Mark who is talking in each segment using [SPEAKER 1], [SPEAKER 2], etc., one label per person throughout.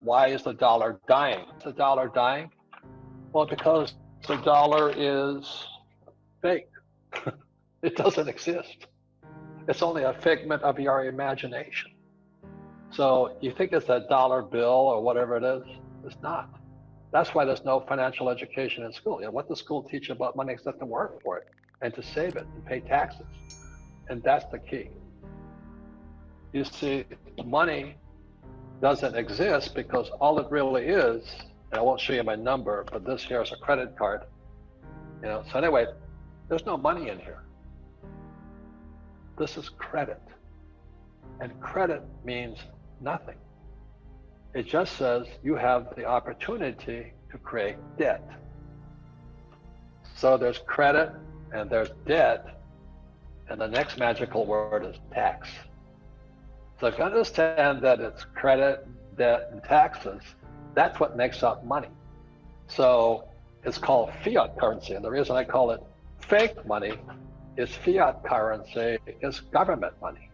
[SPEAKER 1] Why is the dollar dying? Is the dollar dying? Well, because the dollar is fake. It doesn't exist. It's only a figment of your imagination. So you think it's a dollar bill or whatever it is? It's not. That's why there's no financial education in school. You know, what does school teach about money except to work for it and to save it and pay taxes? And that's the key. You see, money doesn't exist because all it really is, and I won't show you my number, but this here is a credit card. You know, so anyway, there's no money in here. This is credit. And credit means nothing. It just says you have the opportunity to create debt. So there's credit and there's debt, and the next magical word is tax. So if you understand that it's credit, debt, and taxes, that's what makes up money. So it's called fiat currency, and the reason I call it fake money is fiat currency is government money.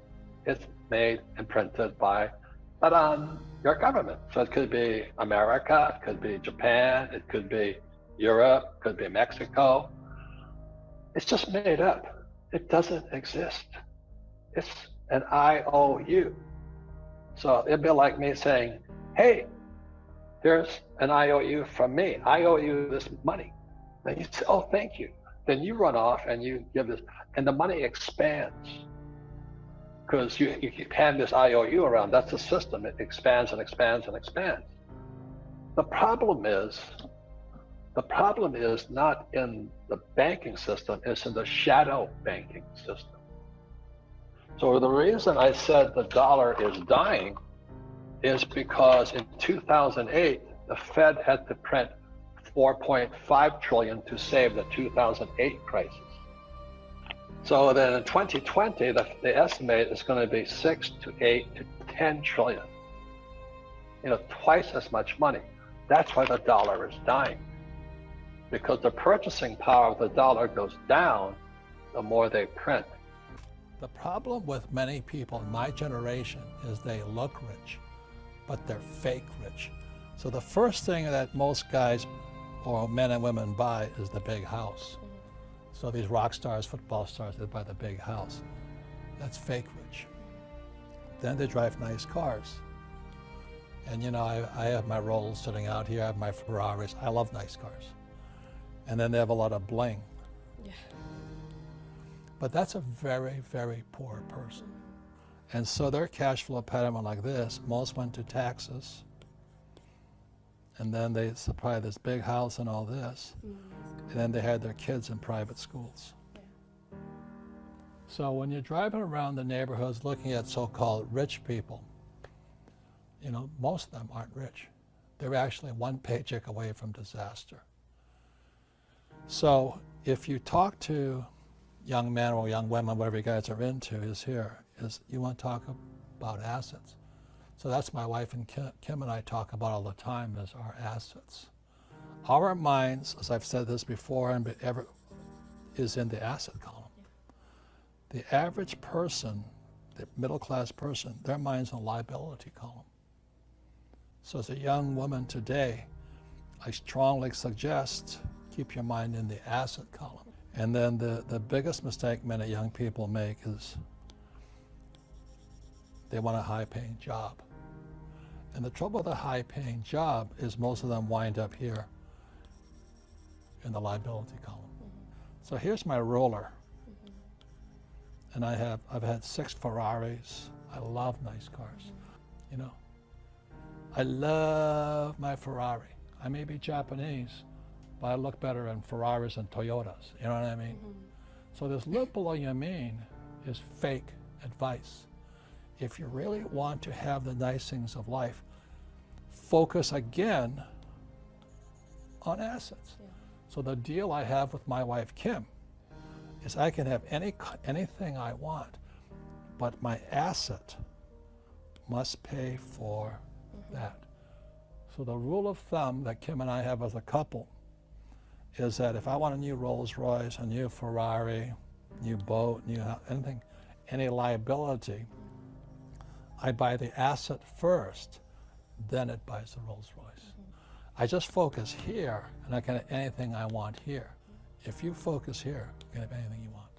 [SPEAKER 1] It's made and printed by your government. So it could be America, it could be Japan, it could be Europe, it could be Mexico. It's just made up. It doesn't exist. It's an IOU. So it'd be like me saying, hey, here's an IOU from me. I owe you this money. Then you say, oh, thank you. Then you run off and you give this, and the money expands. Because you hand this IOU around, that's the system. It expands and expands and expands. The problem is not in the banking system, it's in the shadow banking system. So the reason I said the dollar is dying is because in 2008, the Fed had to print 4.5 trillion to save the 2008 crisis. So then in 2020, the estimate is going to be 6 to 8 to 10 trillion. You know, twice as much money. That's why the dollar is dying. Because the purchasing power of the dollar goes down the more they print.
[SPEAKER 2] The problem with many people in my generation is they look rich, but they're fake rich. So the first thing that most guys or men and women buy is the big house. So these rock stars, football stars, they buy the big house. That's fake rich. Then they drive nice cars. And you know, I have my Rolls sitting out here, I have my Ferraris. I love nice cars. And then they have a lot of bling. Yeah. But that's a very, very poor person. And so their cash flow pattern went like this. Most went to taxes. And then they supply this big house and all this. And then they had their kids in private schools. Yeah. So when you're driving around the neighborhoods looking at so-called rich people, you know, most of them aren't rich. They're actually one paycheck away from disaster. So if you talk to young men or young women, whatever you guys are into, is you want to talk about assets. So that's my wife and Kim and I talk about all the time is our assets. Our minds, as I've said this before, is in the asset column. The average person, the middle-class person, their mind's in the liability column. So as a young woman today, I strongly suggest keep your mind in the asset column. And then the biggest mistake many young people make is they want a high-paying job. And the trouble with a high-paying job is most of them wind up here in the liability column. So here's my ruler. And I've had 6 Ferraris. I love nice cars. You know, I love my Ferrari. I may be Japanese, but I look better in Ferraris and Toyotas. You know what I mean? So this live below your mean is fake advice. If you really want to have the nice things of life, focus again on assets. Yeah. So the deal I have with my wife, Kim, is I can have anything I want, but my asset must pay for that. So the rule of thumb that Kim and I have as a couple is that if I want a new Rolls Royce, a new Ferrari, new boat, new anything, any liability, I buy the asset first, then it buys the Rolls Royce. I just focus here, and I can have anything I want here. If you focus here, you can have anything you want.